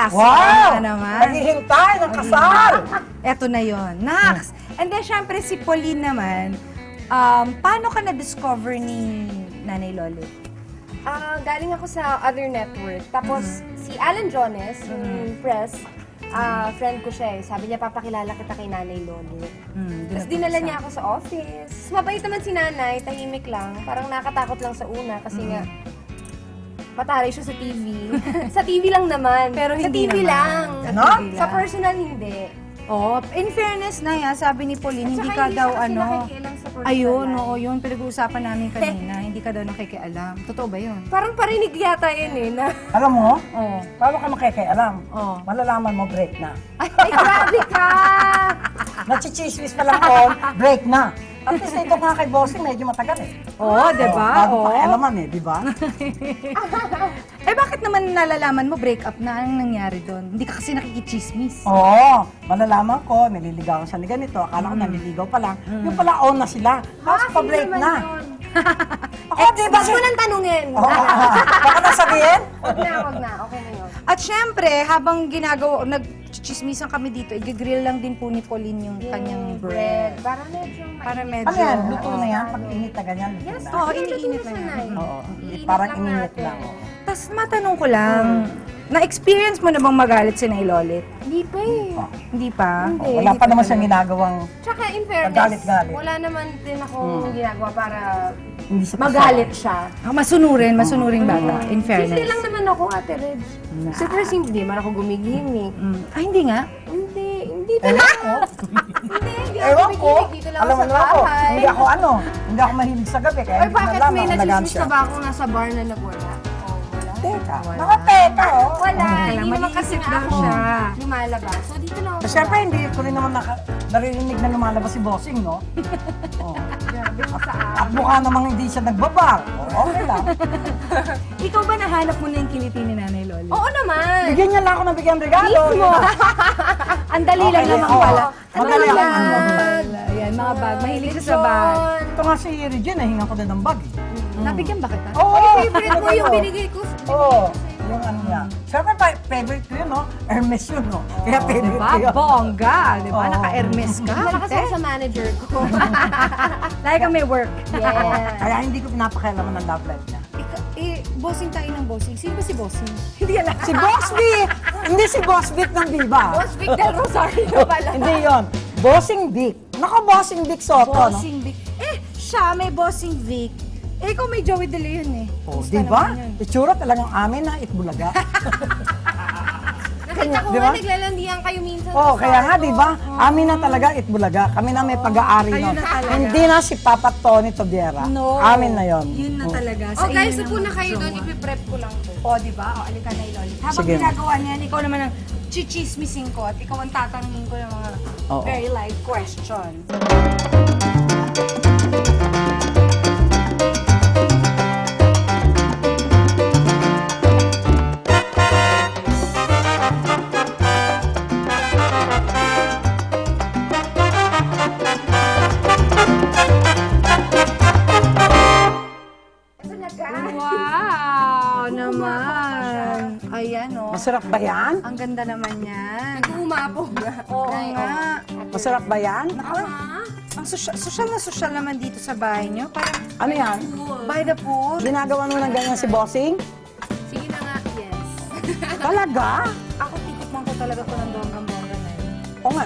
Wow! Naman. Naghihintay ng kasal! Eto na yon. Nax! And then, syempre, si Pauline naman, paano ka na-discover ni Nanay Lolit? Galing ako sa other network. Tapos, si Alan Jones, yung press, friend ko siya eh. Sabi niya, papakilala kita kay Nanay Lolit. Tapos dinala niya ako sa office. Mabait naman si Nanay, tahimik lang. Parang nakatakot lang sa una kasi nga, pataray siya sa TV. Sa TV lang naman. Pero sa hindi TV naman. lang. Sa TV Sa lang. personal, hindi. Oh, in fairness na yan, sabi ni Pauline, hindi ka hindi daw siya kasi ano. nakikialam sa personal Ayun, life. oo, yun, pinag-uusapan namin kanina, hindi ka daw nakikialam. Totoo ba yun? Parang parinig yata yun eh. Na, Alam mo, Oo. paano ka makikialam? Oo. Malalaman mo, break na. ay, grabe ka! Nachichismis pa lang on, break na. At least ito nga kay Bossing, medyo matagal eh. Oo, diba? Bago Oo. pakialaman eh, di ba? Eh, bakit naman nalalaman mo break up na? Anong nangyari doon? Hindi ka kasi nakikichismis. Oo, malalaman ko, nililigawan siya ni ganito. Akala ko naliligaw pa lang. Yung pala on na sila. Tapos pa-break na. Ako, di ba? Huwag mo nang tanungin. Bakit nasabihin? Huwag na. Okay na yun. At syempre, habang nagchichismisan kami dito, i-grill lang din po ni Pauline yung kanyang bread. Para medyo Para medyo... Ano yan? Luto na yan? Pag init na ganyan, luto Yes, na. Oo, kasi iniinit natutunan na siya yan. na eh. Oo, Iinit parang lang ininit natin. lang. Tapos matanong ko lang, na-experience mo na bang magalit si Nay Lolit? Hindi pa eh. Hindi pa? Hindi. Wala pa naman siyang ginagawang Tsaka in fairness, Magalit-galit. wala naman din akong ginagawa para hindi sa magalit siya. Masunuring bata, in fairness. Simple lang naman ako, Ate Reg. Super simple, di man ako gumigimik. Ay, hindi nga. Hindi Ewan talaga. ko. Hindi ako Ewan ko. gumigimik. Dito lang Alam ako mo sa na ako, bahay. hindi ako mahilig sa gabi. Kaya Ay, hindi ko bakit nalaman may kung nagam nachismis siya. ka ba akong nasa bar na nagwala? Oh, wala. Teka, nakateka oh. Wala, Wala, hindi naman mag-iisip kasi daw ako siya. lumalabas. So, dito lang ako So, syempre, hindi ko rin naman naririnig na lumalabas si Bossing, no? Oh. Grabe mo sa At mukha namang hindi siya nagbabar. Oh, okay lang. Ikaw ba nahanap mo na yung kiliti ni Nanay Lolit? Oo naman. Bigyan niya lang ako ng bigyan regalo. Ang dali lang Okay, naman oo. pala. Madali Ano lang. bag? Ayan, mga bag. Mahilig siya sa bag. Ito nga si Regine, hingan ko na ng bag. eh. Nabigyan ba kita? Oo, Ay, favorite mo yung binigay ko. Oo, yung ano niya. Siyempre, favorite ko yun, no? Hermes yun, no? Kaya favorite Diba? ko yun. Bongga. Diba? Oo. Naka-Hermes ka. Malakas ako sa manager ko. Lagi ka may work. Yes. Kaya hindi ko pinapakailaman ng love life niya. Bossing tayo ng bossing. Sino ba si bossing? Hindi alam. Si Boss Vic! Hindi si Boss Vic ng Viva. Boss Vic del Rosario pala. Hindi yon. Bossing Vic. Naka Bossing Vic Soto, no? Bossing Vic. Siya may bossing Vic. Ikaw may Joey De Leon eh. Oh, Kamusta di ba? naman yun? Itsura talagang amin na itbulaga. Nakita ko Di nga ba? naglalandian kayo minsan. Oh, sa kaya nga, Sardo. di ba? Amin na talaga itbulaga. Kami na may pag-aari Kayo nun. na talaga. Hindi na si Papa Tony Tobiera. No. Amin na yon. Yun na talaga. Sa Oh guys, inyo upo na naman, kayo doon. jowa. Ipiprep ko lang to. O, di ba? O, alika na Lolit. Habang Sige. ginagawa niyan, ikaw naman ang chichismisin ko at ikaw ang tatanungin ko ng mga Oo. very live question. Wow! Naman! Ayan o. Masarap ba yan? Ang ganda naman yan. Umapog na. Oo nga. Masarap ba yan? Ang sosyal naman dito sa bahay niyo. Parang Ano yan? by the pool. Ginagawa mo ng ganyan si Bossing? Sige na nga, yes. Talaga? Ako titikman ko talaga ko ng bonggang-bongga na yun. O nga,